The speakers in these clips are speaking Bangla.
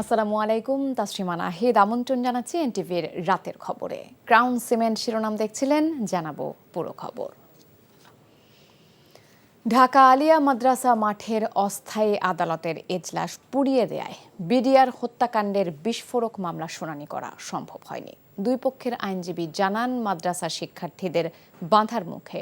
আসসালামু আলাইকুম, তাসরিমা নাহিদ আমন্ত্রণ জানাচ্ছি এনটিভির রাতের খবরে। ক্রাউন সিমেন্ট শিরোনাম দেখছিলেন, জানাবো পুরো খবর। ঢাকা আলিয়া মাদ্রাসা মাঠের অস্থায়ী আদালতের এজলাস পুড়িয়ে দেয়ায় বিডিআর হত্যাকাণ্ডের বিস্ফোরক মামলা শুনানি করা সম্ভব হয়নি। দুই পক্ষের আইনজীবী জানান, মাদ্রাসা শিক্ষার্থীদের বাঁধার মুখে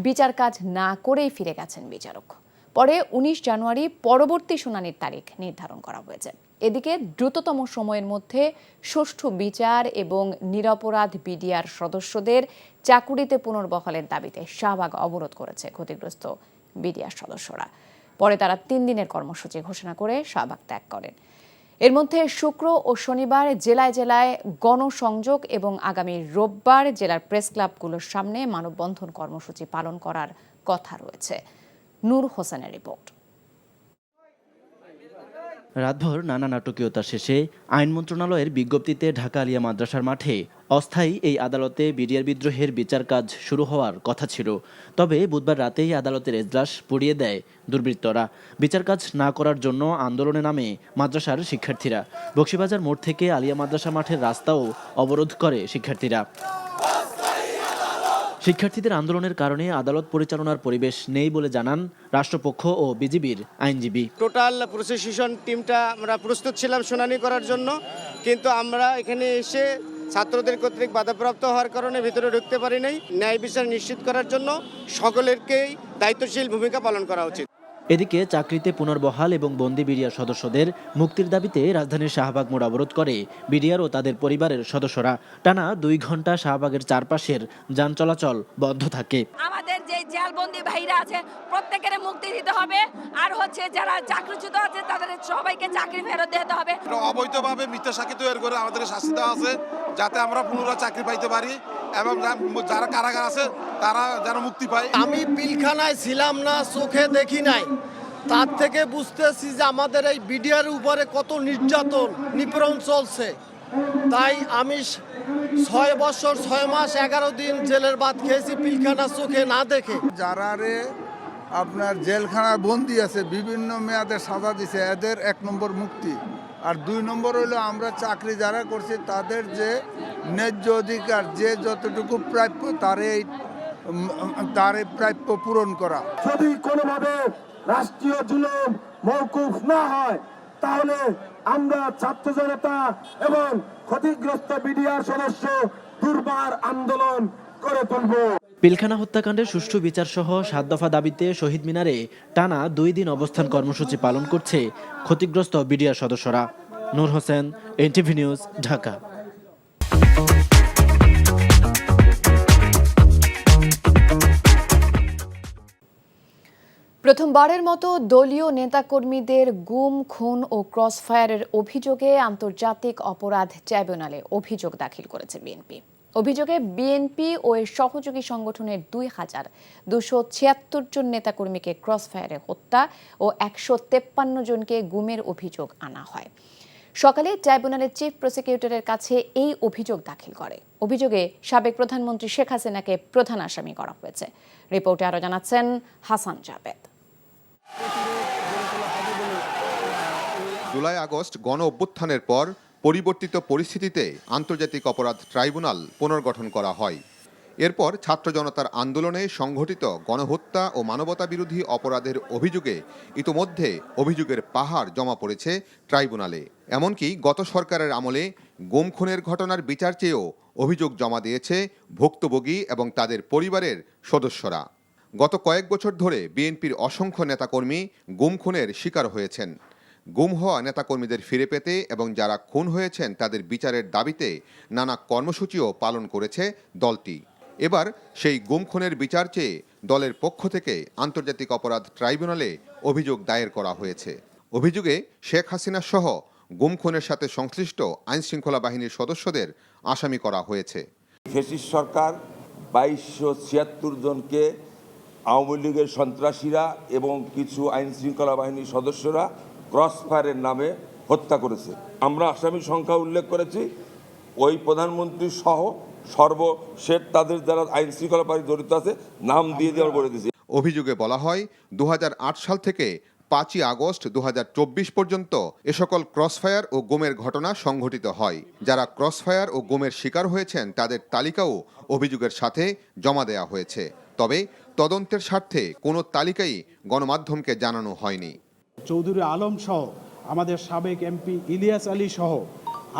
বিচার কাজ না করেই ফিরে গেছেন বিচারক। পরে 19 জানুয়ারি পরবর্তী শুনানির তারিখ নির্ধারণ করা হয়েছে। এদিকে দ্রুততম সময়ের মধ্যে সুষ্ঠু বিচার এবং নিরপরাধ বিডিআর সদস্যদের চাকুরিতে পুনর্বহালের দাবিতে শাহবাগ অবরোধ করেছে ক্ষতিগ্রস্ত বিডিআর সদস্যরা। পরে তারা 3 দিনের কর্মসূচি ঘোষণা করে শাহবাগ ত্যাগ করেন। এর মধ্যে শুক্র ও শনিবার জেলায় জেলায় গণসংযোগ এবং আগামী রোববার জেলার প্রেস ক্লাবগুলোর সামনে মানববন্ধন কর্মসূচি পালন করার কথা রয়েছে। নূর হোসেনের রিপোর্ট। রাতভর নানা নাটকীয়তা শেষে আইন মন্ত্রণালয়ের বিজ্ঞপ্তিতে ঢাকা আলিয়া মাদ্রাসার মাঠে অস্থায়ী এই আদালতে বিডিআর বিদ্রোহের বিচার কাজ শুরু হওয়ার কথা ছিল। তবে বুধবার রাতেই আদালতের এজলাস পুড়িয়ে দেয় দুর্বৃত্তরা। বিচার কাজ না করার জন্য আন্দোলনে নামে মাদ্রাসার শিক্ষার্থীরা। বকশীবাজার মোড় থেকে আলিয়া মাদ্রাসা মাঠের রাস্তাও অবরোধ করে শিক্ষার্থীরা। শিক্ষার্থীদের আন্দোলনের কারণে আদালত পরিচালনার পরিবেশ নেই বলে জানান রাষ্ট্রপক্ষ ও বিজিবির আইনজীবী। টোটাল প্রসিকিউশন টিমটা আমরা প্রস্তুত ছিলাম শুনানি করার জন্য, কিন্তু আমরা এখানে এসে ছাত্রদের কর্তৃক বাধাপ্রাপ্ত হওয়ার কারণে ভিতরে ঢুকতে পারি নাই। ন্যায় বিচার নিশ্চিত করার জন্য সকলেরকেই দায়িত্বশীল ভূমিকা পালন করা উচিত। এদিকে চাকরিতে পুনর্বহাল এবং বন্দি বিডিআর সদস্যদের মুক্তির দাবিতে রাজধানীর শাহবাগ মোড় অবরোধ করে বিডিআর ও তাদের পরিবারের সদস্যরা। টানা 2 ঘন্টা শাহবাগের চারপাশের যান চলাচল বন্ধ থাকে। আমাদের যে জেলবন্দি ভাইরা আছে প্রত্যেকের মুক্তি দিতে হবে, আর যারা চাকরিচ্যুত আছে তাদের সবাইকে চাকরি ফেরত দিতে হবে। অবৈধভাবে মিথ্যা সাক্ষী তৈরি করে আমাদের শাস্তি দেওয়া আছে, যাতে আমরা পুনরায় চাকরি পাইতে পারি এবং যারা কারাগার আছে তারা যেন মুক্তি পায়। আমি পিলখানায় ছিলাম না, চোখে দেখি নাই, তার থেকে বুঝতেছি যে আমাদের এই বিডিআর উপরে কত নির্যাতন নিপীড়ন চলছে। তাই আমি 6 বছর 6 মাস 11 দিন জেলের ভাত খেয়েছি পিলখানা চোখে না দেখে। যারা আপনার জেলখানায় বন্দি আছে, বিভিন্ন মেয়াদে সাজা দিছে, এদের 1 নম্বর মুক্তি। আর 2 নম্বর হলো আমরা চাকরি যারা করছি তাদের যে ন্যায্য অধিকার, যে যতটুকু প্রাপ্য তারে প্রাপ্য পূরণ করা। যদি কোনোভাবে রাষ্ট্রীয় জুলুম মওকুফ না হয়, তাহলে আমরা ছাত্র জনতা এবং ক্ষতিগ্রস্ত বিডিআর সদস্য দুর্বার আন্দোলন করে তুলব। পিলখানা হত্যাকাণ্ডের সুষ্ঠু বিচার সহ 7 দফা দাবিতে শহীদ মিনারে টানা 2 দিন অবস্থান কর্মসূচি পালন করছে ক্ষতিগ্রস্ত বিডিআর সদস্যরা। নূর হোসেন, এনটিভি নিউজ, ঢাকা। প্রথমবারের মতো দলীয় নেতাকর্মীদের গুম, খুন ও ক্রসফায়ারের অভিযোগে আন্তর্জাতিক অপরাধ ট্রাইব্যুনালে অভিযোগ দাখিল করেছে বিএনপি। অভিযোগে বিএনপি ও এর সহযোগী সংগঠনের 2276 জন নেতাকর্মীকে ক্রসফায়ারে হত্যা ও 153 জনকে গুমের অভিযোগ আনা হয়। সকালে ট্রাইব্যুনালের চিফ প্রসিকিউটরের কাছে এই অভিযোগ দাখিল করে। অভিযোগে সাবেক প্রধানমন্ত্রী শেখ হাসিনাকে প্রধান আসামি করা হয়েছে। রিপোর্টে আরও জানাচ্ছেন হাসান জাবেদ। জুলাই আগস্ট গণ অভ্যুত্থানের পর পরিবর্তিত পরিস্থিতিতে আন্তর্জাতিক অপরাধ ট্রাইব্যুনাল পুনর্গঠন করা হয়। এরপর ছাত্র জনতার আন্দোলনে সংঘটিত গণহত্যা ও মানবতাবিরোধী অপরাধের অভিযোগে ইতোমধ্যে অভিযোগের পাহাড় জমা পড়েছে ট্রাইব্যুনালে। এমনকি গত সরকারের আমলে গুম খুনের ঘটনার বিচার চেয়েও অভিযোগ জমা দিয়েছে ভুক্তভোগী এবং তাদের পরিবারের সদস্যরা। গত কয়েক বছর ধরে বিএনপির অসংখ্য নেতাকর্মী গুম খুনের শিকার হয়েছেন। গুম হওয়া নেতাকর্মীদের ফিরে পেতে এবং যারা খুন হয়েছেন তাদের বিচারের দাবিতে নানা কর্মসূচিও পালন করেছে দলটি। এবার সেই গুম খুনের বিচার চেয়ে দলের পক্ষ থেকে আন্তর্জাতিক অপরাধ ট্রাইব্যুনালে অভিযোগ দায়ের করা হয়েছে। অভিযোগে শেখ হাসিনা সহ গুম খুনের সাথে সংশ্লিষ্ট আইনশৃঙ্খলা বাহিনীর সদস্যদের আসামি করা হয়েছে। ফ্যাসিস্ট সরকার 2276 জনকে আওয়ামী লীগের সন্ত্রাসীরা এবং কিছু আইনশৃঙ্খলা বাহিনীর সদস্যরা ক্রসফায়ারের নামে হত্যা করেছে। আমরা আসামি সংখ্যা উল্লেখ করেছি, ওই প্রধানমন্ত্রী সহ সর্বশেষ তাদের যারা আইনশৃঙ্খলা বাহিনী জড়িত আছে নাম দিয়ে দেওয়ার বলে দিয়েছি। অভিযোগে বলা হয় 2008 সাল থেকে 5ই আগস্ট 2024 পর্যন্ত এ সকল ক্রসফায়ার ও গুমের ঘটনা সংঘটিত হয়। যারা ক্রসফায়ার ও গুমের শিকার হয়েছেন তাদের তালিকাও অভিযোগের সাথে জমা দেওয়া হয়েছে। তবে তদন্তের স্বার্থে কোনো তালিকাই গণমাধ্যমকে জানানো হয়নি। চৌধুরী আলম সহ আমাদের সাবেক এমপি ইলিয়াস আলী সহ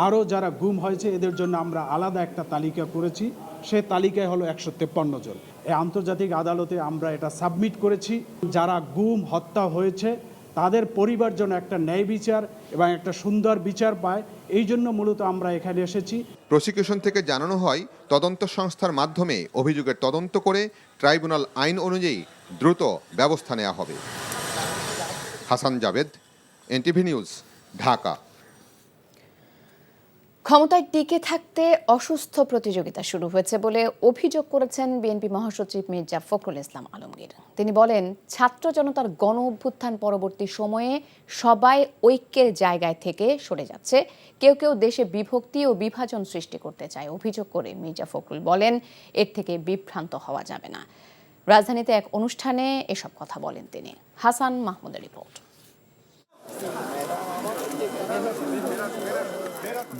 আরও যারা গুম হয়েছে এদের জন্য আমরা আলাদা একটা তালিকা করেছি। সে তালিকায় হলো 153 জন। এই আন্তর্জাতিক আদালতে আমরা এটা সাবমিট করেছি। যারা গুম হত্যা হয়েছে তাদের পরিবার যেন একটা ন্যায় বিচার এবং একটা সুন্দর বিচার পায়, এই জন্য মূলত আমরা এখানে এসেছি। প্রসিকিউশন থেকে জানানো হয় তদন্ত সংস্থার মাধ্যমে অভিযোগের তদন্ত করে ট্রাইব্যুনাল আইন অনুযায়ী দ্রুত ব্যবস্থা নেওয়া হবে। Hasan Javed, NTV news, Dhaka. ক্ষমতায় টিকে থাকতে অসুস্থ প্রতিযোগিতা শুরু হয়েছে বলে অভিযোগ করেছেন বিএনপি মহাসচিব মির্জা ফখরুল ইসলাম আলমগীর। তিনি বলেন, ছাত্র জনতার গণ অভ্যুত্থান পরবর্তী সময়ে সবাই ঐক্যের জায়গায় থেকে সরে যাচ্ছে। কেউ কেউ দেশে বিভক্তি ও বিভাজন সৃষ্টি করতে চায়। অভিযোগ করে মির্জা ফখরুল বলেন, এর থেকে বিভ্রান্ত হওয়া যাবে না। রাজধানীতে এক অনুষ্ঠানে এসব কথা বলেন তিনি। হাসান মাহমুদের report.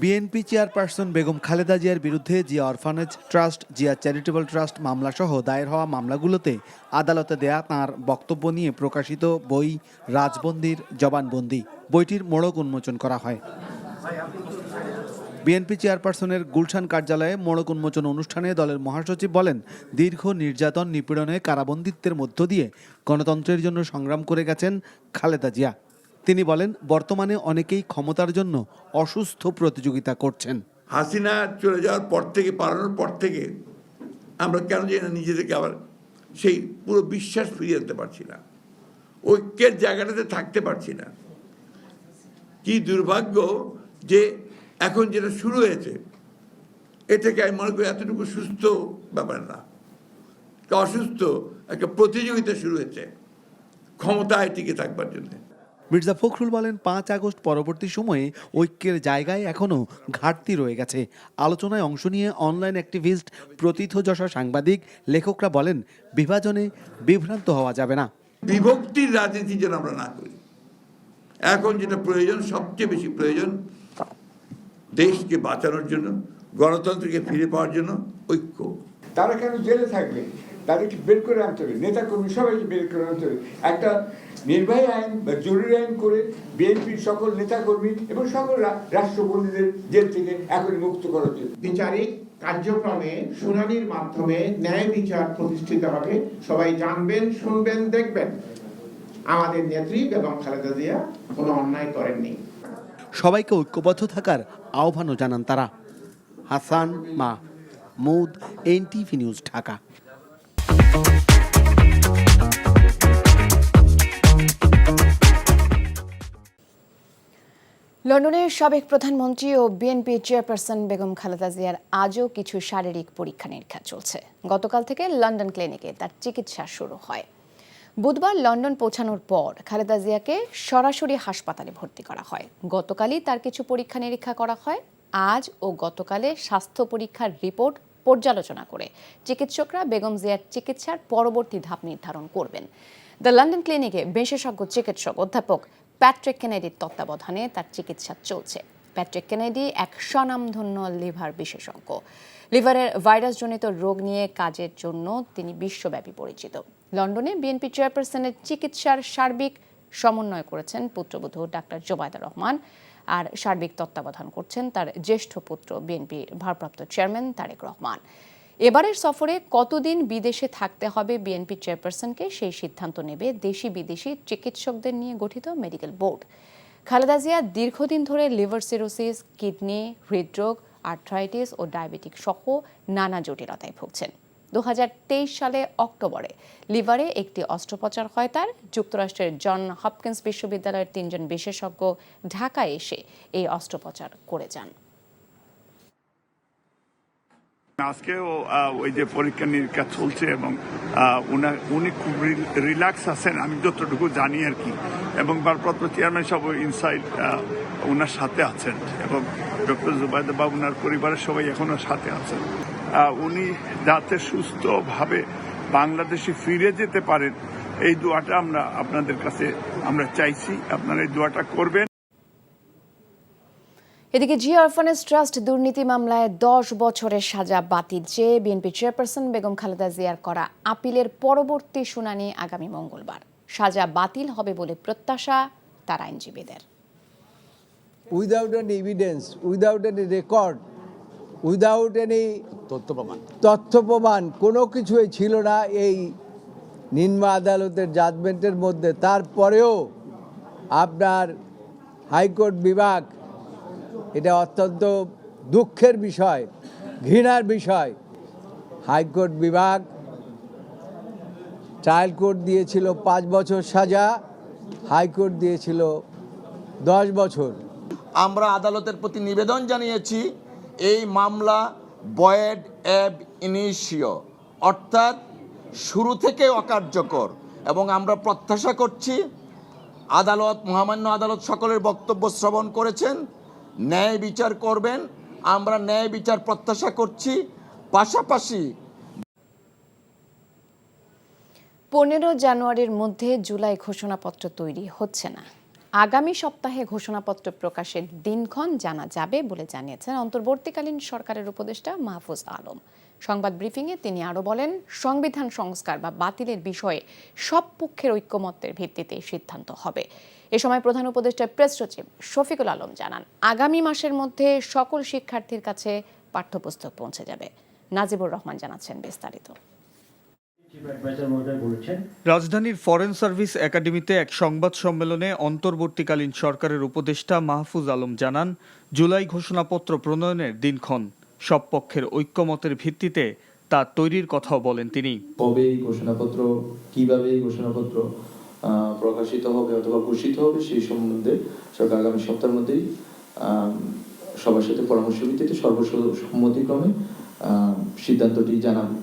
BNP chairperson Begum Khaleda জিয়ার বিরুদ্ধে Zia orphanage trust, Zia charitable trust মামলাসহ দায়ের হওয়া মামলাগুলোতে আদালতে দেয়া তাঁর বক্তব্য নিয়ে প্রকাশিত বই রাজবন্দির জবানবন্দি বইটির মোড়ক উন্মোচন করা হয়। বিএনপি চেয়ারপারসনের গুলশান কার্যালয়ে মোড়ক উন্মোচন অনুষ্ঠানে দলের মহাসচিব বলেন, দীর্ঘ নির্যাতন নিপীড়নে কারাবন্দিত্বের মধ্য দিয়ে গণতন্ত্রের জন্য সংগ্রাম করে গেছেন খালেদা জিয়া। তিনি বলেন, বর্তমানে অনেকেই ক্ষমতার জন্য অসুস্থ প্রতিযোগিতা করছেন। হাসিনা চলে যাওয়ার পর থেকে, পালানোর পর থেকে আমরা কেন জানি না নিজেদেরকে আবার সেই পুরো বিশ্বাস ফিরিয়ে আনতে পারছি না, ঐক্যের জায়গাটাতে থাকতে পারছি না। কি দুর্ভাগ্য যে এখন যেটা শুরু হয়েছে এটাকে আমি মনে করি এতটুকু সুস্থ ব্যাপার না, অসুস্থ একটা প্রতিযোগিতা শুরু হয়েছে ক্ষমতায় টিকে থাকবার জন্য। মির্জা ফখরুল বলেন, 5 আগস্ট পরবর্তী সময়ে ঐক্যের জায়গায় এখনও ঘাটতি রয়ে গেছে। আলোচনায় অংশ নিয়ে অনলাইন অ্যাক্টিভিস্ট, প্রথিতযশা সাংবাদিক, লেখকরা বলেন, বিভাজনে বিভ্রান্ত হওয়া যাবে না। বিভক্তির রাজনীতি যেন আমরা না করি। এখন যেটা প্রয়োজন, সবচেয়ে বেশি প্রয়োজন দেশকে বাঁচানোর জন্য, গণতন্ত্রকে ফিরে পাওয়ার জন্য ঐক্য। তারা কেন জেলে থাকবে? তাদেরকে বের করে আনতে হবে, নেতাকর্মী সবাইকে বের করে আনতে হবে। একটা নির্বাহী আইন বা জরুরি আইন করে বিএনপির সকল নেতাকর্মী এবং সকল রাষ্ট্রবন্দীদের জেল থেকে এখনই মুক্ত করা হচ্ছে। বিচারিক কার্যক্রমে শুনানির মাধ্যমে ন্যায় বিচার প্রতিষ্ঠিত হবে। সবাই জানবেন, শুনবেন, দেখবেন আমাদের নেত্রী বেগম খালেদা জিয়া কোনো অন্যায় করেননি। সবাইকে ঐক্যবদ্ধ থাকার আহ্বানও জানান তারা। Hasan Mahmud, NTV news, Dhaka. লন্ডনের সাবেক প্রধানমন্ত্রী ও বিএনপি চেয়ারপারসন বেগম খালেদা জিয়ার আজও কিছু শারীরিক পরীক্ষা নিরীক্ষা চলছে। গতকাল থেকে লন্ডন ক্লিনিকে তার চিকিৎসা শুরু হয়। বুধবার লন্ডন পৌঁছানোর পর খালেদা জিয়াকে সরাসরি হাসপাতালে ভর্তি করা হয়। গতকালই তার কিছু পরীক্ষা নিরীক্ষা করা হয়। আজ ও গতকালে স্বাস্থ্য পরীক্ষার রিপোর্ট পর্যালোচনা করে চিকিৎসকরা বেগম জিয়ার চিকিৎসার পরবর্তী ধাপ নির্ধারণ করবেন। দ্য লন্ডন ক্লিনিকে বিশেষজ্ঞ চিকিৎসক অধ্যাপক প্যাট্রিক কেনেডির তত্ত্বাবধানে তার চিকিৎসা চলছে। প্যাট্রিক কেনেডি এক স্বনামধন্য লিভার বিশেষজ্ঞ। লিভারের ভাইরাসজনিত রোগ নিয়ে কাজের জন্য তিনি বিশ্বব্যাপী পরিচিত। লন্ডনে বিএনপি চেয়ারপারসনের চিকিৎসার সার্বিক সমন্বয় করেছেন পুত্রবধূ ডাক্তার জোবায়দা রহমান, আর সার্বিক তত্ত্বাবধান করছেন তার জ্যেষ্ঠ পুত্র বিএনপির ভারপ্রাপ্ত চেয়ারম্যান তারেক রহমান। এবারের সফরে কতদিন বিদেশে থাকতে হবে বিএনপি চেয়ারপারসনকে, সেই সিদ্ধান্ত নেবে দেশি বিদেশি চিকিৎসকদের নিয়ে গঠিত মেডিকেল বোর্ড। খালেদা জিয়া দীর্ঘদিন ধরে লিভার সিরোসিস, কিডনি, হৃদরোগ, আর্থ্রাইটিস ও ডায়াবেটিক সহ নানা জটিলতায় ভুগছেন। 2023 সালে অক্টোবরে লিভারে একটি অস্ত্রোপচার হয় তার। যুক্তরাষ্ট্রের জন হপকিন্স বিশ্ববিদ্যালয়ের 3 জন বিশেষজ্ঞ ঢাকায় এসে এই অস্ত্রোপচার করে যান। আজকেও ওই যে পরীক্ষা নিরীক্ষা চলছে এবং উনি খুব রিল্যাক্স আছেন, আমি যতটুকু জানি আর কি, এবং ভারপ্রাপ্ত চেয়ারম্যান সব ইনসাইড ওনার সাথে আছেন এবং ডক্টর জুবাইদা বা ওনার পরিবারের সবাই এখনো সাথে আছেন। উনি যাতে সুস্থভাবে বাংলাদেশে ফিরে যেতে পারেন এই দোয়াটা আমরা আপনাদের কাছে আমরা চাইছি, আপনারা এই দোয়াটা করবেন। এদিকে জিয়া অরফানেজ ট্রাস্ট দুর্নীতি মামলায় 10 বছরের সাজা বাতিল চেয়ে বিএনপি চেয়ারপারসন বেগম খালেদা জিয়ার করা আপিলের পরবর্তী শুনানি আগামী মঙ্গলবার। সাজা বাতিল হবে বলে প্রত্যাশা তার আইনজীবীদের। Without any evidence, without any record, without any তথ্য প্রমাণ কোনো কিছুই ছিল না এই নিম্ন আদালতের জাজমেন্টের মধ্যে। তারপরেও আপনার হাইকোর্ট বিভাগ, এটা অত্যন্ত দুঃখের বিষয়, ঘৃণার বিষয়, হাইকোর্ট বিভাগ ট্রায়াল কোর্ট দিয়েছিল 5 বছর সাজা, হাইকোর্ট দিয়েছিল 10 বছর। আমরা আদালতের প্রতি নিবেদন জানিয়েছি এই মামলা ভয়েড অ্যাব ইনিশিও, অর্থাৎ শুরু থেকে অকার্যকর, এবং আমরা প্রত্যাশা করছি আদালত, মহামান্য আদালত সকলের বক্তব্য শ্রবণ করেছেন, ন্যায় বিচার করবেন। আমরা ন্যায় বিচার প্রত্যাশা করছি। পাশাপাশি 15 জানুয়ারির মধ্যে জুলাই ঘোষণাপত্র তৈরি হচ্ছে না। আগামী সপ্তাহে ঘোষণাপত্র প্রকাশের দিনক্ষণ জানা যাবে বলে জানিয়েছেন অন্তর্বর্তীকালীন সরকারের উপদেষ্টা মাহফুজ আলম। সংবাদ ব্রিফিংয়ে তিনি আরও বলেন, সংবিধান সংস্কার বা বাতিলের বিষয়ে সব পক্ষের ঐক্যমত্যের ভিত্তিতে সিদ্ধান্ত হবে। এ সময় প্রধান উপদেষ্টা প্রেস সচিব শফিকুল আলম জানান, আগামী মাসের মধ্যে সকল শিক্ষার্থীর কাছে পাঠ্যপুস্তক পৌঁছে যাবে। নাজিবুর রহমান জানাচ্ছেন বিস্তারিত। রাজধানীর ফরেন সার্ভিস একাডেমিতে এক সংবাদ সম্মেলনে অন্তর্বর্তীকালীন সরকারের উপদেষ্টা মাহফুজ আলম জানান, জুলাই ঘোষণাপত্র প্রণয়নের দিনক্ষণ সব পক্ষের ঐক্যমতের ভিত্তিতে তা তৈরির কথাও বলেন তিনি। কবে এই ঘোষণাপত্র, কিভাবে এই ঘোষণাপত্র প্রকাশিত হবে অথবা ঘোষিত হবে সেই সম্বন্ধে সরকার আগামী সপ্তাহের মধ্যেই সবার সাথে পরামর্শ ভিত্তিতে সর্বসম্মতিক্রমে সিদ্ধান্তটি জানাবে।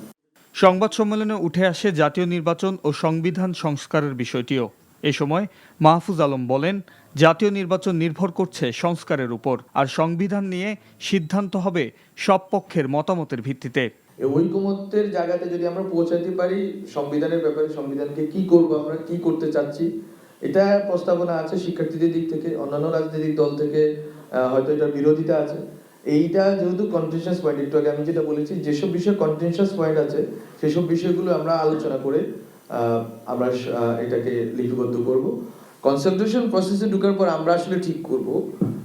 সংবাদ সম্মেলনে উঠে আসে জাতীয় নির্বাচন ও সংবিধান সংস্কারের বিষয়টিও। এ সময় মাহফুজ আলম বলেন, জাতীয় নির্বাচন নির্ভর করছে সংস্কারের উপর, আর সংবিধান নিয়ে সিদ্ধান্ত হবে সব পক্ষের মতামতের ভিত্তিতে। ঐকমত্যের জায়গাতে যদি আমরা পৌঁছাতে পারি সংবিধানের ব্যাপারে, সংবিধানকে কি করব, আমরা কি করতে চাচ্ছি, এটা প্রস্তাবনা আছে শিক্ষার্থীদের দিক থেকে, অন্যান্য রাজনৈতিক দল থেকে হয়তো এটা বিরোধিতা আছে। এইটা যেহেতু কন্টেনশাস পয়েন্ট, একটু আগে আমি যেটা বলেছি, যেসব বিষয়ে কন্টেনশাস পয়েন্ট আছে সেসব বিষয়গুলো আমরা আলোচনা করে আমরা এটাকে লিপিবদ্ধ করব। কনসালটেশন প্রসেসে ঢোকার পর আমরা আসলে ঠিক করব,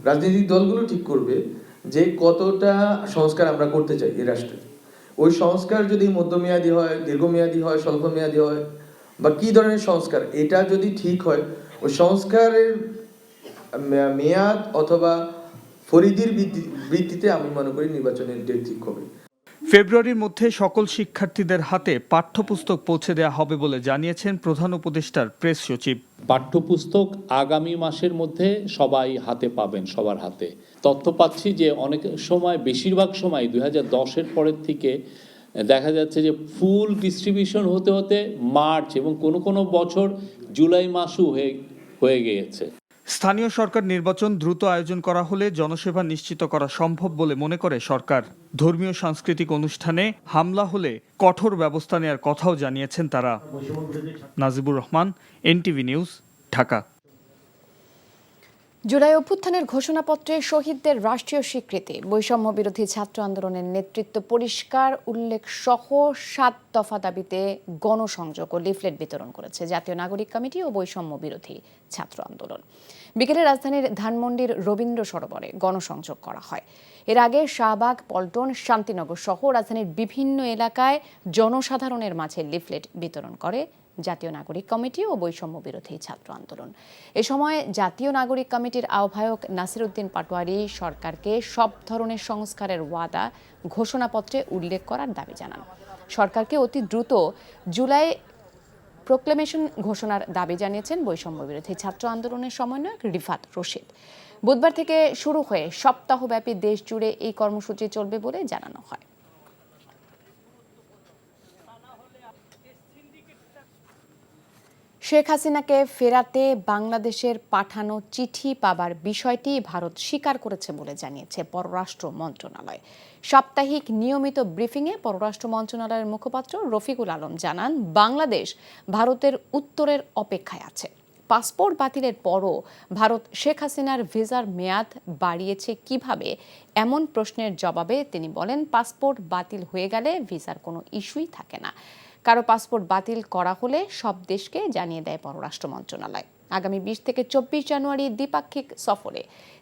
রাজনৈতিক দলগুলো ঠিক করবে যে কতটা সংস্কার আমরা করতে চাই এই রাষ্ট্রে। ওই সংস্কার যদি মধ্যমেয়াদী হয়, দীর্ঘমেয়াদী হয়, স্বল্পমেয়াদী হয়, বা কি ধরনের সংস্কার, এটা যদি ঠিক হয়, ওই সংস্কারের মেয়াদ অথবা পরিধির ভিত্তিতে আমি মনে করি নির্বাচনের ডেট ঠিক হবে। ফেব্রুয়ারির মধ্যে সকল শিক্ষার্থীদের হাতে পাঠ্যপুস্তক পৌঁছে দেওয়া হবে বলে জানিয়েছেন প্রধান উপদেষ্টার প্রেস সচিব। পাঠ্যপুস্তক আগামী মাসের মধ্যে সবাই হাতে পাবেন, সবার হাতে। তথ্য পাচ্ছি যে অনেক সময়, বেশিরভাগ সময় 2010-এর পরের থেকে দেখা যাচ্ছে যে ফুল ডিস্ট্রিবিউশন হতে হতে মার্চ এবং কোনো বছর জুলাই মাসও হয়ে গিয়েছে। স্থানীয় সরকার নির্বাচন দ্রুত আয়োজন করা হলে জনসেবা নিশ্চিত করা সম্ভব বলে মনে করে সরকার। ধর্মীয় সাংস্কৃতিক অনুষ্ঠানে হামলা হলে কঠোর ব্যবস্থা নেওয়ার কথাও জানিয়েছেন তারা। Najibur Rahman, NTV news, Dhaka. July অভ্যুত্থানের ঘোষণাপত্রে শহীদদের রাষ্ট্রীয় স্বীকৃতি, বৈষম্য বিরোধী ছাত্র আন্দোলনের নেতৃত্ব পরিষ্কার উল্লেখ সহ 7 দফা দাবিতে গণসংযোগ ও লিফলেট বিতরণ করেছে জাতীয় নাগরিক কমিটি ও বৈষম্য বিরোধী ছাত্র আন্দোলন। বিকেলে রাজধানীর ধানমন্ডির রবীন্দ্র সরোবরে গণসংযোগ করা হয়। এর আগে শাহবাগ, পল্টন, শান্তিনগর সহ রাজধানীর বিভিন্ন এলাকায় জনসাধারণের মাঝে লিফলেট বিতরণ করে জাতীয় নাগরিক কমিটি ও বৈষম্য বিরোধী ছাত্র আন্দোলন। এ সময় জাতীয় নাগরিক কমিটির আহ্বায়ক নাসির উদ্দিন পাটোয়ারি সরকারকে সব ধরনের সংস্কারের ওয়াদা ঘোষণাপত্রে উল্লেখ করার দাবি জানান। সরকারকে অতি দ্রুত জুলাই প্রোক্লেমেশন ঘোষণার দাবি জানিয়েছেন বৈষম্য বিরোধী ছাত্র আন্দোলনের সমন্বয়ক রিফাত রশিদ। বুধবার থেকে শুরু হয়ে সপ্তাহব্যাপী দেশ জুড়ে এই কর্মসূচি চলবে বলে জানানো হয়। শেখ হাসিনাকে ফেরাতে বাংলাদেশের পাঠানো চিঠি পাবার বিষয়টি ভারত স্বীকার করেছে বলে জানিয়েছে পররাষ্ট্র মন্ত্রণালয়। সাপ্তাহিক নিয়মিত ব্রিফিংয়ে পররাষ্ট্র মন্ত্রণালয়ের মুখপাত্র রফিকুল আলম জানান, বাংলাদেশ ভারতের উত্তরের অপেক্ষায় আছে। পাসপোর্ট বাতিলের পরও ভারত শেখ হাসিনার ভিসার মেয়াদ বাড়িয়েছে কিভাবে, এমন প্রশ্নের জবাবে তিনি বলেন, পাসপোর্ট বাতিল হয়ে গেলে ভিসার কোনো ইস্যুই থাকে না। কারো পাসপোর্ট বাতিল করা হলে সব দেশকে জানিয়ে দেয় পররাষ্ট্র মন্ত্রণালয়। আগামী 20 থেকে 24 জানুয়ারি দ্বিপাক্ষিক সফরে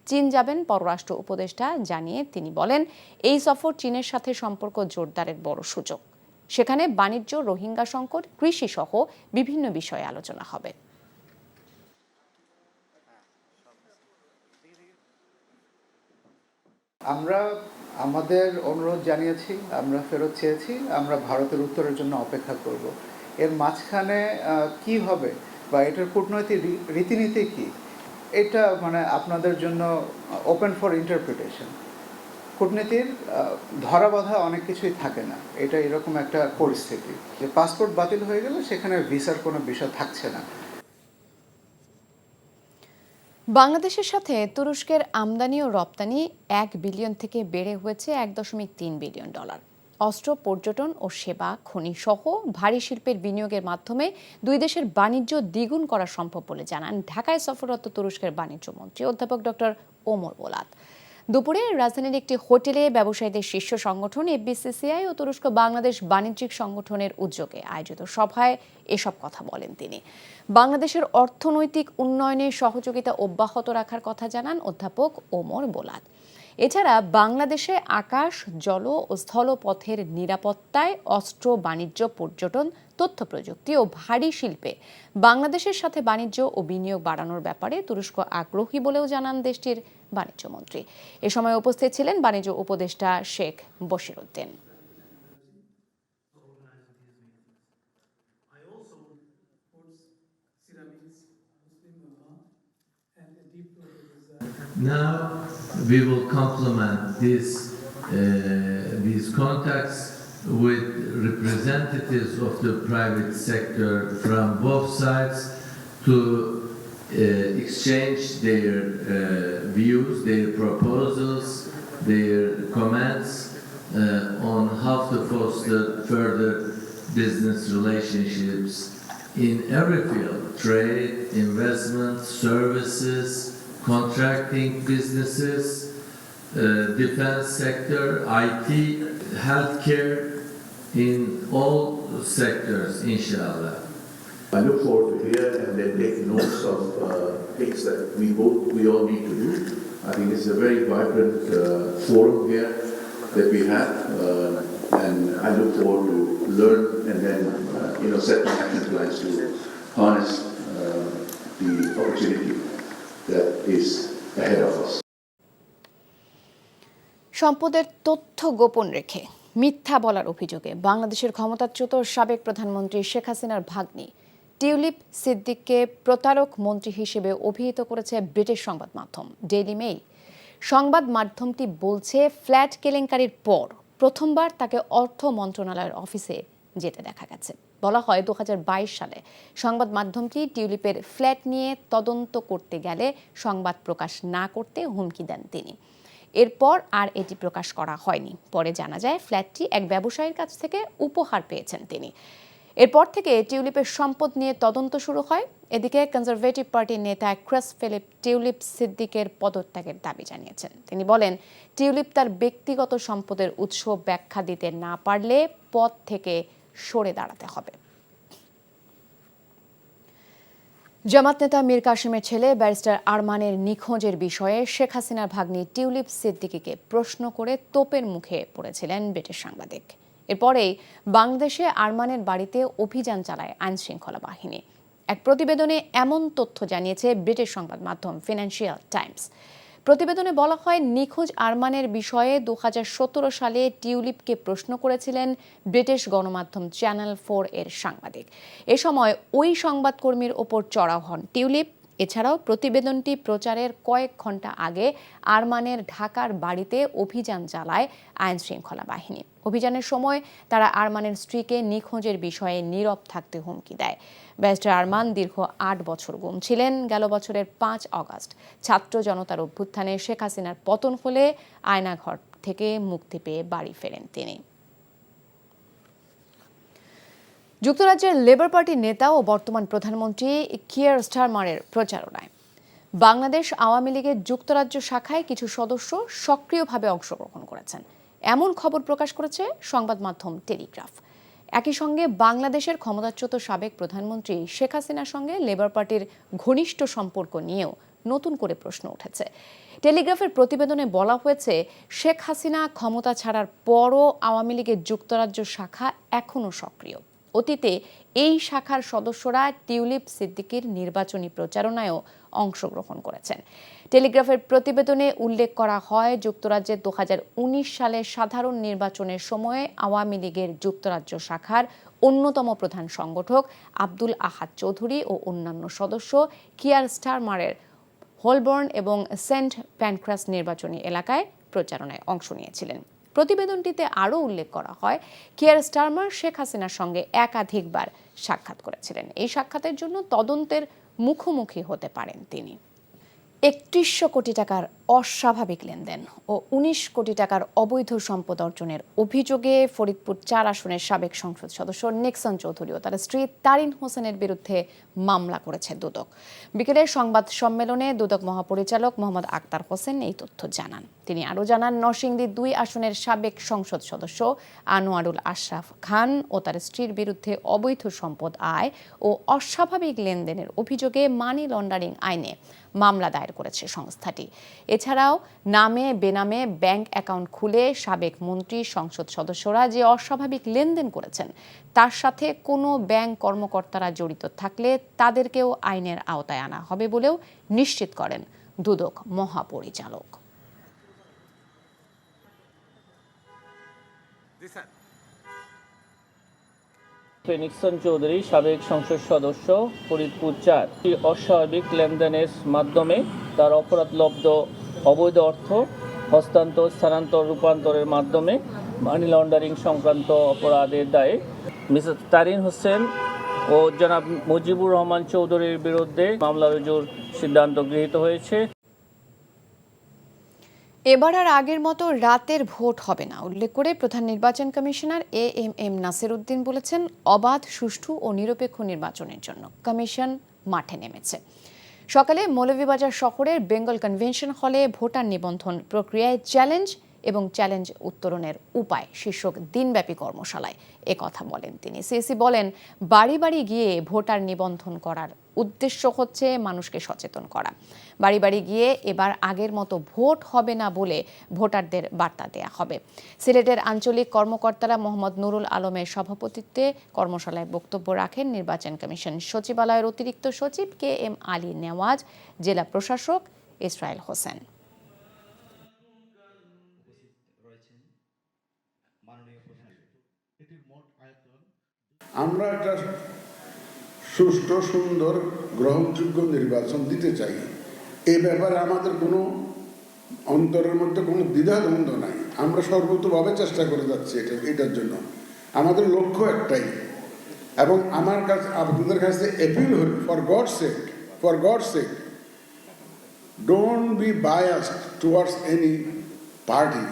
চীন যাবেন পররাষ্ট্র উপদেষ্টা, জানিয়ে তিনি বলেন, এই সফর চীনের সাথে সম্পর্ক জোরদারের বড় সুযোগ। সেখানে বাণিজ্য, রোহিঙ্গা সংকট, কৃষি সহ বিভিন্ন বিষয়ে আলোচনা হবে। আমরা আমাদের অনুরোধ জানিয়েছি, আমরা ফেরত চেয়েছি, আমরা ভারতের উত্তরের জন্য অপেক্ষা করব। এর মাঝখানে কি হবে বা এটার কূটনৈতিক রীতিনীতি কি, এটা আপনাদের জন্য ওপেন ফর ইন্টারপ্রিটেশন। কূটনীতির ধরাবাঁধা অনেক কিছুই থাকে না, এটা এরকম একটা পরিস্থিতি যে পাসপোর্ট বাতিল হয়ে গেলে সেখানে ভিসার কোনো বিষয় থাকছে না। বাংলাদেশের সাথে তুরস্কের আমদানি ও রপ্তানি 1 বিলিয়ন থেকে বেড়ে হয়েছে $1.3 বিলিয়ন। অস্ত্র, পর্যটন ও সেবা, খনি সহ ভারী শিল্পের বিনিয়োগের মাধ্যমে দুই দেশের বাণিজ্য দ্বিগুণ করা সম্ভব বলে জানান ঢাকায় সফররত তুরস্কের বাণিজ্য মন্ত্রী অধ্যাপক ডক্টর ওমর বোলাত। দুপুরে রাজধানীর একটি হোটেলে ব্যবসায়ীদের শীর্ষ সংগঠন এফবিসিসিআই ও তুরস্ক বাংলাদেশ বাণিজ্যিক সংগঠনের উদ্যোগে আয়োজিত সভায় এসব কথা বলেন তিনি। বাংলাদেশের অর্থনৈতিক উন্নয়নে সহযোগিতা অব্যাহত রাখার কথা জানান অধ্যাপক ওমর বোলাত। এছাড়া বাংলাদেশে আকাশ, জল ও স্থলপথের নিরাপত্তায়, অস্ত্র, বাণিজ্য, পর্যটন, তথ্য প্রযুক্তি ও ভারী শিল্পে বাংলাদেশের সাথে বাণিজ্য ও বিনিয়োগ বাড়ানোর ব্যাপারে তুরস্ক আগ্রহী বলেও জানান দেশটির বাণিজ্য মন্ত্রী। এ সময় উপস্থিত ছিলেন বাণিজ্য উপদেষ্টা Sheikh Bashir Uddin. Now we will complement these contacts with representatives of the private sector from both sides to exchange their views, their proposals, their comments on how to foster further business relationships in every field: trade, investment, services, contracting businesses, defense sector, IT, healthcare, in all sectors, inshallah. I look forward to hear and then take notes of things that we all need to do. I think it's a very vibrant forum here that we have, and I look forward to learn and then set my action plans to harness the opportunity that is ahead of us. সম্পদের তথ্য গোপন রেখে মিথ্যা বলার অভিযোগে বাংলাদেশের ক্ষমতাচ্যুত সাবেক প্রধানমন্ত্রী শেখ হাসিনার ভাগ্নি টিউলিপ সিদ্দিককে প্রতারক মন্ত্রী হিসেবে অভিহিত করেছে ব্রিটিশ সংবাদ মাধ্যম ডেইলি মেইল। সংবাদ মাধ্যমটি বলছে, ফ্ল্যাট কেলেঙ্কারির পর প্রথমবার তাকে অর্থ মন্ত্রণালয়ের অফিসে যেতে দেখা গেছে। বলা হয় 2022 সালে সংবাদ মাধ্যমটি টিউলিপের ফ্ল্যাট নিয়ে তদন্ত করতে গেলে সংবাদ প্রকাশ না করতে হুমকি দেন তিনি। এরপর আর এটি প্রকাশ করা হয়নি। পরে জানা যায় ফ্ল্যাটটি এক ব্যবসায়ীর কাছ থেকে উপহার পেয়েছেন তিনি। এরপর থেকে টিউলিপের সম্পদ নিয়ে তদন্ত শুরু হয়। এদিকে কনজারভেটিভ পার্টির নেতা ক্রিস ফিলিপ টিউলিপ সিদ্দিকের পদত্যাগের দাবি জানিয়েছেন। তিনি বলেন, টিউলিপ তার ব্যক্তিগত সম্পদের উৎস ব্যাখ্যা দিতে না পারলে পদ থেকে সরে দাঁড়াতে হবে। জামাত নেতা মীর কাসেমের ছেলে ব্যারিস্টার আরমানের নিখোঁজের বিষয়ে শেখ হাসিনার ভাগ্নি টিউলিপ সিদ্দিকীকে প্রশ্ন করে তোপের মুখে পড়েছিলেন ব্রিটিশ সাংবাদিক। এরপরেই বাংলাদেশে আরমানের বাড়িতে অভিযান চালায় আইনশৃঙ্খলা বাহিনী। এক প্রতিবেদনে এমন তথ্য জানিয়েছে ব্রিটিশ সংবাদ মাধ্যম ফিনান্সিয়াল টাইমস। প্রতিবেদনে বলা হয়, নিখোঁজ আরমানের বিষয়ে 2017 সালে টিউলিপকে প্রশ্ন করেছিলেন ব্রিটিশ গণমাধ্যম চ্যানেল 4 এর সাংবাদিক। এ সময় ওই সংবাদকর্মীর ওপর চড়াও হন টিউলিপ। এছাড়াও প্রতিবেদনটি প্রচারের কয়েক ঘন্টা আগে আরমানের ঢাকার বাড়িতে অভিযান চালায় আইনশৃঙ্খলা বাহিনী। অভিযানের সময় তারা আরমানের স্ত্রীকে নিখোঁজের বিষয়ে নীরব থাকতে হুমকি দেয়। ব্যারিস্টার আরমান দীর্ঘ ৮ বছর গুম ছিলেন। গেল বছরের ৫ অগস্ট ছাত্র জনতার অভ্যুত্থানে শেখ হাসিনার পতন হলে আয়নাঘর থেকে মুক্তি পেয়ে বাড়ি ফেরেন তিনি। যুক্তরাজ্যের লেবার পার্টির নেতা ও বর্তমান প্রধানমন্ত্রী কিয়ার স্টারমারের প্রচারণায় বাংলাদেশ আওয়ামী লীগের যুক্তরাজ্য শাখায় কিছু সদস্য সক্রিয়ভাবে অংশগ্রহণ করেছেন, এমন খবর প্রকাশ করেছে সংবাদ মাধ্যম টেলিগ্রাফ। একই সঙ্গে বাংলাদেশের ক্ষমতাচ্যুত সাবেক প্রধানমন্ত্রী শেখ হাসিনার সঙ্গে লেবার পার্টির ঘনিষ্ঠ সম্পর্ক নিয়েও নতুন করে প্রশ্ন উঠেছে। টেলিগ্রাফের প্রতিবেদনে বলা হয়েছে, শেখ হাসিনা ক্ষমতা ছাড়ার পরও আওয়ামী লীগের যুক্তরাজ্য শাখা এখনও সক্রিয়। অতীতে এই শাখার সদস্যরা টিউলিপ সিদ্দিকীর নির্বাচনী প্রচারণায়ও অংশগ্রহণ করেছেন। টেলিগ্রাফের প্রতিবেদনে উল্লেখ করা হয়, যুক্তরাজ্যের 2019 সালের সাধারণ নির্বাচনের সময়ে আওয়ামী লীগের যুক্তরাজ্য শাখার অন্যতম প্রধান সংগঠক আব্দুল আহাদ চৌধুরী ও অন্যান্য সদস্য কিয়ার স্টারমারের হোলবর্ন এবং সেন্ট প্যানক্রাস নির্বাচনী এলাকায় প্রচারণায় অংশ নিয়েছিলেন। প্রতিবেদনটিতে আরও উল্লেখ করা হয়, কিয়ার স্টারমার শেখ হাসিনার সঙ্গে একাধিকবার সাক্ষাৎ করেছিলেন। এই সাক্ষাতের জন্য তদন্তের মুখোমুখি হতে পারেন তিনি। 3100 কোটি টাকার অস্বাভাবিক লেনদেন ও 19 কোটি টাকার অবৈধ সম্পদ অর্জনের অভিযোগে ফরিদপুর 4 আসনের সাবেক সংসদ সদস্য নেক্সন চৌধুরী ও তার স্ত্রী তারিন হোসেনের বিরুদ্ধে মামলা করেছে দুদক। বিকেলের সংবাদ সম্মেলনে দুদক মহাপরিচালক মোহাম্মদ আক্তার হোসেন এই তথ্য জানান। তিনি আরও জানান, নরসিংদী 2 আসনের সাবেক সংসদ সদস্য আনোয়ারুল আশরাফ খান ও তার স্ত্রীর বিরুদ্ধে অবৈধ সম্পদ আয় ও অস্বাভাবিক লেনদেনের অভিযোগে মানি লন্ডারিং আইনে মামলা দায়ের করেছে সংস্থাটি। এছাড়াও নামে বেনামে ব্যাংক অ্যাকাউন্ট খুলে সাবেক মন্ত্রী, সংসদ সদস্যরা যে অস্বাভাবিক লেনদেন করেছেন তার সাথে কোনো ব্যাংক কর্মকর্তারা জড়িত থাকলে তাদেরকেও আইনের আওতায় আনা হবে বলেও নিশ্চিত করেন দুদক মহাপরিচালক। নেক্সন চৌধুরী সাবেক সংসদ সদস্য ফরিদপুর 4 অস্বাভাবিক লেনদেনের মাধ্যমে তার অপরাধলব্ধ অবৈধ অর্থ হস্তান্তর, স্থানান্তর, রূপান্তরের মাধ্যমে মানি লন্ডারিং সংক্রান্ত অপরাধের দায়ে মিসেস তারিন হোসেন ও জনাব মুজিবুর রহমান চৌধুরীর বিরুদ্ধে মামলা রুজুর সিদ্ধান্ত গৃহীত হয়েছে। এবার আর আগের মতো রাতের ভোট হবে না উল্লেখ করে প্রধান নির্বাচন কমিশনার এএমএম নাসির উদ্দিন বলেছেন, অবাধ, সুষ্ঠু ও নিরপেক্ষ নির্বাচনের জন্য কমিশন মাঠে নেমেছে। সকালে মৌলভীবাজার শহরের বেঙ্গল কনভেনশন হলে ভোটার নিবন্ধন প্রক্রিয়ায় চ্যালেঞ্জ এবং চ্যালেঞ্জ উত্তরণের উপায় শীর্ষক দিনব্যাপী কর্মশালায় কথা বলেন তিনি। সিএসি বলেন, বাড়ি বাড়ি গিয়ে ভোটার নিবন্ধন করার উদ্দেশ্য হচ্ছে মানুষকে সচেতন করা। বাড়ি বাড়ি গিয়ে এবার আগের মতো ভোট হবে না বলে ভোটারদের বার্তা দেয়া হবে। সিলেটের আঞ্চলিক কর্মকর্তারা মোহাম্মদ নুরুল আলমের সভাপতিত্বে কর্মশালায় বক্তব্য রাখেন নির্বাচন কমিশন সচিবালয়ের অতিরিক্ত সচিব KM আলী নেওয়াজ, জেলা প্রশাসক ইসরায়েল হোসেন। আমরা একটা সুষ্ঠু, সুন্দর, গ্রহণযোগ্য নির্বাচন দিতে চাই। এই ব্যাপারে আমাদের কোনো অন্তরের মধ্যে কোনো দ্বিধাদ্বন্দ্ব নাই। আমরা সর্বতভাবে চেষ্টা করে যাচ্ছি এটার জন্য। আমাদের লক্ষ্য একটাই, এবং আমার কাছে আপনাদের কাছে অ্যাপিল হল, for gods sec don't be biased towards any party.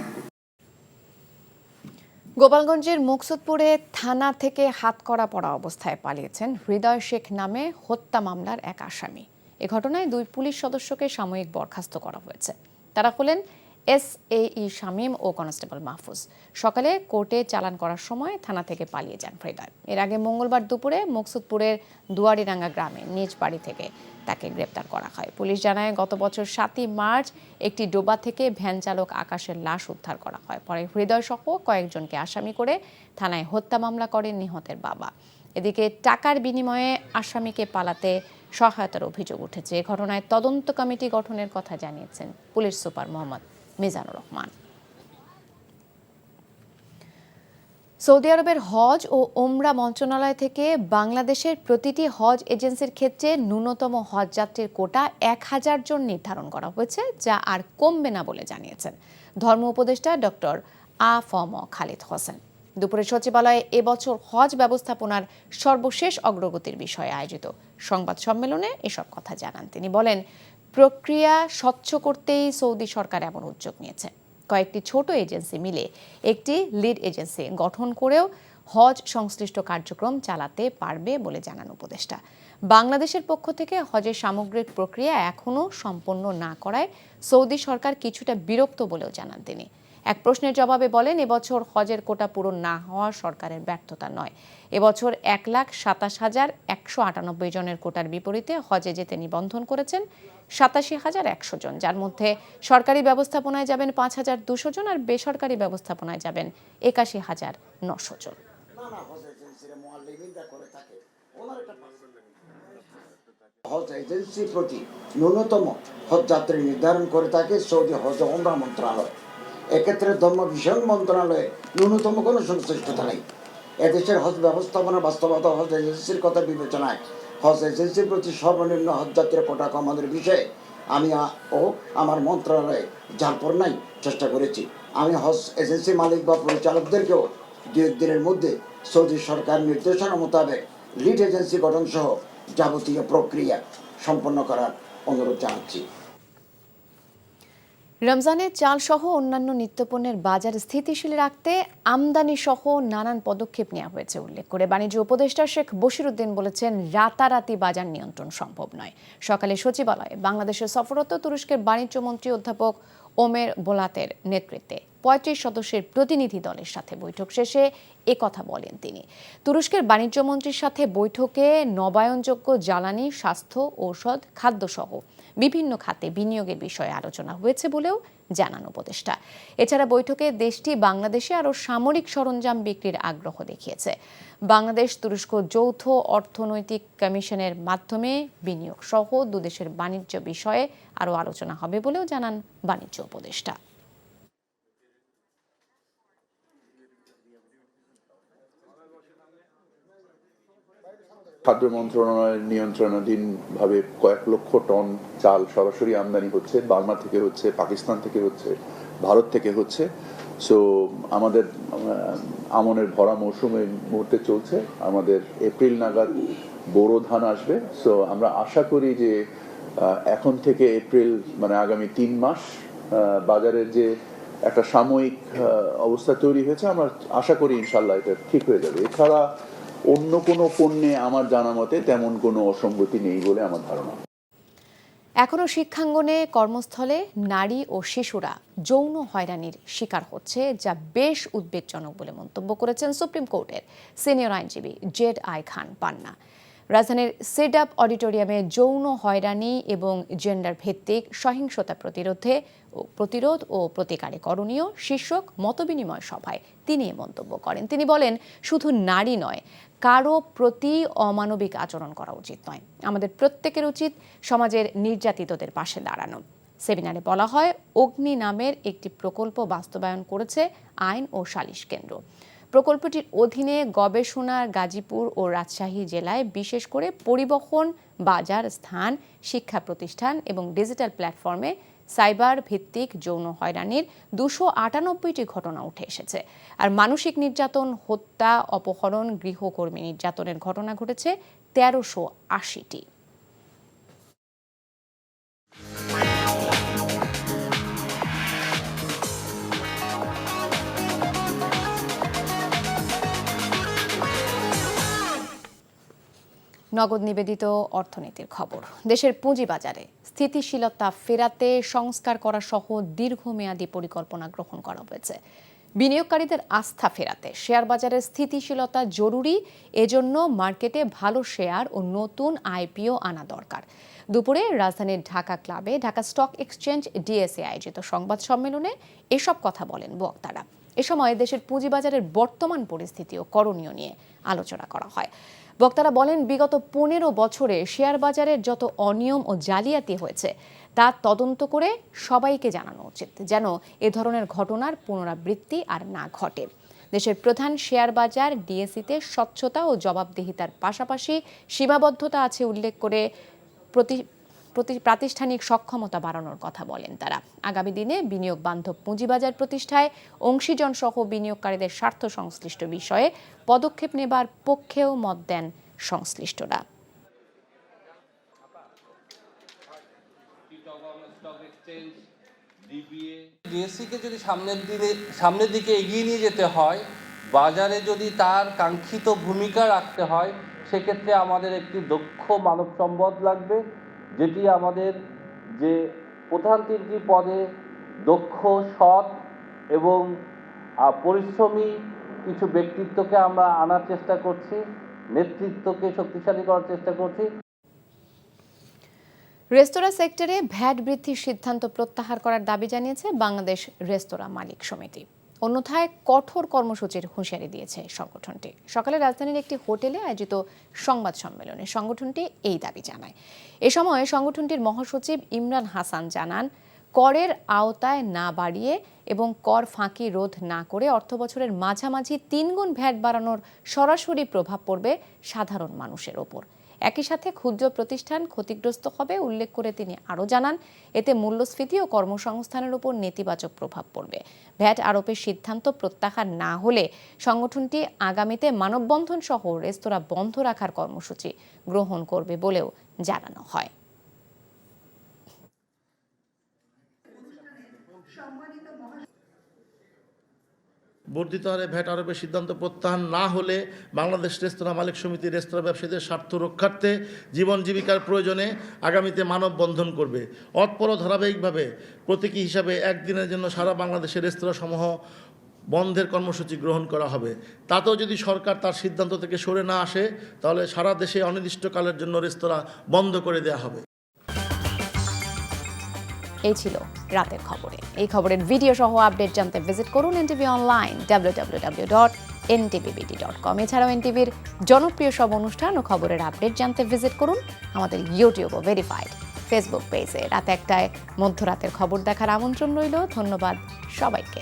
গোপালগঞ্জের মুকসুদপুরে থানা থেকে হাতকড়া পরা অবস্থায় পালিয়েছেন হৃদয় শেখ নামে হত্যা মামলার এক আসামি। এ ঘটনায় 2 পুলিশ সদস্যকে সাময়িক বরখাস্ত করা হয়েছে। তারা হলেন SAE শামীম ও কনস্টেবল মাহফুজ। সকালে কোর্টে চালান করার সময় থানা থেকে পালিয়ে যান হৃদয়। এর আগে মঙ্গলবার দুপুরে মুকসুদপুরের দুয়ারিরাঙ্গা গ্রামে নিজ বাড়ি থেকে তাকে গ্রেপ্তার করা হয়। পুলিশ জানায়, গত বছর 7ই মার্চ একটি ডোবা থেকে ভ্যান চালক আকাশের লাশ উদ্ধার করা হয়। পরে হৃদয় সহ কয়েকজনকে আসামি করে থানায় হত্যা মামলা করেন নিহতের বাবা। এদিকে টাকার বিনিময়ে আসামিকে পালাতে সহায়তার অভিযোগ উঠেছে। এ ঘটনায় তদন্ত কমিটি গঠনের কথা জানিয়েছেন police super Mohammad Mizanur Rahman. Saudi আরবের হজ ও ওমরা মন্ত্রণালয় থেকে বাংলাদেশের প্রতিটি হজ এজেন্সির ক্ষেত্রে ন্যূনতম হজ যাত্রীর কোটা 1000 জন নির্ধারণ করা হয়েছে, যা আর কমবে না বলে জানিয়েছেন ধর্ম উপদেষ্টা ডক্টর আ.ফ.ম. খালিদ হোসেন। দুপুরে সচিবালয়ে এবছর হজ ব্যবস্থাপনার সর্বশেষ অগ্রগতির বিষয়ে আয়োজিত সংবাদ সম্মেলনে এসব কথা জানান তিনি। বলেন, প্রক্রিয়া স্বচ্ছ করতেই সৌদি সরকার এমন উদ্যোগ নিয়েছে। কয়েকটি ছোট এজেন্সি মিলে একটি লিড এজেন্সি গঠন করেও হজ সংশ্লিষ্ট কার্যক্রম চালাতে পারবে বলে জানান উপদেষ্টা। বাংলাদেশের পক্ষ থেকে হজের সামগ্রিক প্রক্রিয়া এখনও সম্পন্ন না করায় সৌদি সরকার কিছুটা বিরক্ত বলেও জানান তিনি। এক প্রশ্নের জবাবে বলেন, এবছর হজের কোটা পূরণ না হওয়া সরকারের ব্যর্থতা নয়। এবছর 1,27,198 জনের কোটার বিপরীতে হজে যেতে নিবন্ধন করেছেন 87,100 জন, যার মধ্যে সরকারি ব্যবস্থাপনায় যাবেন 5,200 জন আর বেসরকারি ব্যবস্থাপনায় যাবেন 81,900 জন। হজ এজেন্সির প্রতি ন্যূনতম হজ যাত্রী নির্ধারণ করে থাকে সৌদি হজ ও ওমরা মন্ত্রণালয়। এক্ষেত্রে ধর্ম বিষয়ক মন্ত্রণালয়ে ন্যূনতম কোনো সংশ্লিষ্টতা নেই। এদেশের হজ ব্যবস্থাপনা বাস্তবতা হজ এজেন্সির কথা বিবেচনায় হজ এজেন্সির প্রতি সর্বনিম্ন হজ যাত্রীর কোটা কমানোর বিষয়ে আমি ও আমার মন্ত্রণালয়ে যারপর নাই চেষ্টা করেছি। আমি হজ এজেন্সি মালিক বা পরিচালকদেরকেও 2 দিনের মধ্যে সৌদি সরকার নির্দেশনা মোতাবেক লিড এজেন্সি গঠন সহ যাবতীয় প্রক্রিয়া সম্পন্ন করার অনুরোধ জানাচ্ছি। রমজানে চাল সহ অন্যান্য নিত্যপণ্যের বাজার স্থিতিশীল রাখতে আমদানি সহ নানান পদক্ষেপ নেওয়া হয়েছে উল্লেখ করে বাণিজ্য উপদেষ্টা শেখ বশিরউদ্দিন বলেছেন, রাতারাতি বাজার নিয়ন্ত্রণ সম্ভব নয়। সকালে সচিবালয়ে বাংলাদেশের সফররত তুরস্কের বাণিজ্য মন্ত্রী অধ্যাপক ওমের বোলাতের নেতৃত্বে 35 সদস্যের প্রতিনিধি দলের সাথে বৈঠক শেষে একথা বলেন তিনি। তুরস্কের বাণিজ্য মন্ত্রীর সাথে বৈঠকে নবায়নযোগ্য জ্বালানি, স্বাস্থ্য, ঔষধ, খাদ্যসহ বিভিন্ন খাতে বিনিয়োগের বিষয়ে আলোচনা হয়েছে বলেও জানান উপদেষ্টা। এছাড়া বৈঠকে দেশটি বাংলাদেশে আরও সামরিক সরঞ্জাম বিক্রির আগ্রহ দেখিয়েছে। বাংলাদেশ তুরস্ক যৌথ অর্থনৈতিক কমিশনের মাধ্যমে বিনিয়োগ সহ দুদেশের বাণিজ্য বিষয়ে আরও আলোচনা হবে বলেও জানান বাণিজ্য উপদেষ্টা। খাদ্য মন্ত্রণালয়ের নিয়ন্ত্রণাধীনভাবে কয়েক লক্ষ টন চাল সরাসরি আমদানি হচ্ছে। বার্মা থেকে হচ্ছে, পাকিস্তান থেকে হচ্ছে, ভারত থেকে হচ্ছে। সো আমাদের আমনের ভরা মৌসুমে মুহূর্তে চলছে। আমাদের এপ্রিল নাগাদ বোরো ধান আসবে। সো আমরা আশা করি যে এখন থেকে এপ্রিল মানে আগামী 3 মাস বাজারের যে একটা সাময়িক অবস্থা তৈরি হয়েছে, আমরা আশা করি ইনশাল্লাহ এটা ঠিক হয়ে যাবে। এছাড়া অন্য কোনো পণ্যে আমার জানা মতে তেমন কোনো অসঙ্গতি নেই বলে আমার ধারণা। এখনও শিক্ষাঙ্গনে, কর্মস্থলে নারী ও শিশুরা যৌন হয়রানির শিকার হচ্ছে, যা বেশ উদ্বেগজনক বলে মন্তব্য করেছেন সুপ্রিম কোর্টের সিনিয়র আইনজীবী জেড.আই. খান পান্না। রাজধানীর সিডাপ অডিটোরিয়ামে যৌন হয়রানি এবং জেন্ডার ভিত্তিক সহিংসতা প্রতিরোধ ও প্রতিকারে করণীয় শীর্ষক মতবিনিময় সভায় তিনি এ মন্তব্য করেন। তিনি বলেন, শুধু নারী নয়, কারো প্রতি অমানবিক আচরণ করা উচিত নয়। আমাদের প্রত্যেকের উচিত সমাজের নির্যাতিতদের পাশে দাঁড়ানো। সেমিনারে বলা হয়, অগ্নি নামের একটি প্রকল্প বাস্তবায়ন করেছে আইন ও সালিশ কেন্দ্র। প্রকল্পটির অধীনে গবেষণা গাজীপুর ও রাজশাহী জেলায় বিশেষ করে পরিবহন, বাজার, স্থান, শিক্ষা প্রতিষ্ঠান এবং ডিজিটাল প্ল্যাটফর্মে সাইবার ভিত্তিক যৌন হয়রানির 298টি ঘটনা উঠে এসেছে। আর মানসিক নির্যাতন, হত্যা, অপহরণ, গৃহকর্মী নির্যাতনের ঘটনা ঘটেছে 1380টি। নগদ নিবেদিত অর্থনীতির খবর। দেশের পুঁজিবাজারে স্থিতিশীলতা ফেরাতে সংস্কার করা সহ দীর্ঘমেয়াদী পরিকল্পনা গ্রহণ করা হয়েছে। বিনিয়োগকারীদের আস্থা ফেরাতে শেয়ার বাজারের স্থিতিশীলতা জরুরি। এজন্য মার্কেটে ভালো শেয়ার ও নতুন আইপিও আনা দরকার। দুপুরে রাজধানীর ঢাকা ক্লাবে ঢাকা স্টক এক্সচেঞ্জ ডিএসএ আয়োজিত সংবাদ সম্মেলনে এসব কথা বলেন বক্তারা। এ সময় দেশের পুঁজিবাজারের বর্তমান পরিস্থিতি ও করণীয় নিয়ে আলোচনা করা হয়। বক্তারা বলেন, বিগত 15 বছরে শেয়ার বাজারের যত অনিয়ম ও জালিয়াতি হয়েছে তা তদন্ত করে সবাইকে জানানো উচিত, যেন এ ধরনের ঘটনার পুনরাবৃত্তি আর না ঘটে। দেশের প্রধান শেয়ার বাজার ডিএসইতে স্বচ্ছতা ও জবাবদিহিতার পাশাপাশি সীমাবদ্ধতা আছে উল্লেখ করে প্রাতিষ্ঠানিক সক্ষমতা বাড়ানোর কথা বলেন তারা। আগামী দিনে বিনিয়োগ বান্ধব পুঁজিবাজার প্রতিষ্ঠায় অংশীজন সহ বিনিয়োগকারীদের স্বার্থ সংশ্লিষ্ট বিষয়ে পদক্ষেপ নেবার পক্ষেও মত দেন সংশ্লিষ্টরা। ডিএসসিকে যদি সামনের দিকে এগিয়ে নিয়ে যেতে হয়, বাজারে যদি তার কাঙ্ক্ষিত ভূমিকা রাখতে হয়, সেক্ষেত্রে আমাদের একটি দক্ষ মানব সম্পদ লাগবে, যেটি আমাদের যে প্রধান তিনটি পদে দক্ষ, সৎ এবং পরিশ্রমী কিছু ব্যক্তিত্বকে আমরা আনার চেষ্টা করছি, নেতৃত্বকে শক্তিশালী করার চেষ্টা করছি। রেস্তোরাঁ সেক্টরে ভ্যাট বৃদ্ধির সিদ্ধান্ত প্রত্যাহার করার দাবি জানিয়েছে বাংলাদেশ রেস্তোরাঁ মালিক সমিতি। অন্যথায় কঠোর কর্মসূচির হুঁশিয়ারি দিয়েছে সংগঠনটি। সকালে রাজধানীর একটি হোটেলে আয়োজিত সংবাদ সম্মেলনে সংগঠনটি এই দাবি জানায়। এ সময় সংগঠনটির মহাসচিব ইমরান হাসান জানান, করের আওতায় না বাড়িয়ে এবং কর ফাঁকি রোধ না করে অর্থবছরের মাঝামাঝি 3 গুণ ভ্যাট বাড়ানোর সরাসরি প্রভাব পড়বে সাধারণ মানুষের ওপর। একই সাথে ক্ষুদ্র প্রতিষ্ঠান ক্ষতিগ্রস্ত হবে উল্লেখ করে তিনি আরও জানান, এতে মূল্যস্ফীতি ও কর্মসংস্থানের উপর নেতিবাচক প্রভাব পড়বে। ভ্যাট আরোপের সিদ্ধান্ত প্রত্যাহার না হলে সংগঠনটি আগামীতে মানববন্ধন সহ রেস্তোরাঁ বন্ধ রাখার কর্মসূচি গ্রহণ করবে বলেও জানানো হয়। বর্ধিত হারে ভ্যাট আরোপের সিদ্ধান্ত প্রত্যাহার না হলে বাংলাদেশ রেস্তোরাঁ মালিক সমিতি রেস্তোরাঁ ব্যবসায়ীদের স্বার্থ রক্ষার্থে জীবন জীবিকার প্রয়োজনে আগামীতে মানববন্ধন করবে। অতঃপর ধারাবাহিকভাবে প্রতীকী হিসাবে একদিনের জন্য সারা বাংলাদেশের রেস্তোরাঁসমূহ বন্ধের কর্মসূচি গ্রহণ করা হবে। তাতেও যদি সরকার তার সিদ্ধান্ত থেকে সরে না আসে, তাহলে সারা দেশে অনির্দিষ্টকালের জন্য রেস্তোরাঁ বন্ধ করে দেওয়া হবে। এই ছিল রাতের খবরে। এই খবরের ভিডিও সহ আপডেট জানতে ভিজিট করুন এনটিভি অনলাইন www.ntvbd.com। এছাড়াও এনটিভির জনপ্রিয় সব অনুষ্ঠান ও খবরের আপডেট জানতে ভিজিট করুন আমাদের ইউটিউব ও ভেরিফাইড ফেসবুক পেজে। রাত 1টায় মধ্যরাতের খবর দেখার আমন্ত্রণ রইল। ধন্যবাদ সবাইকে।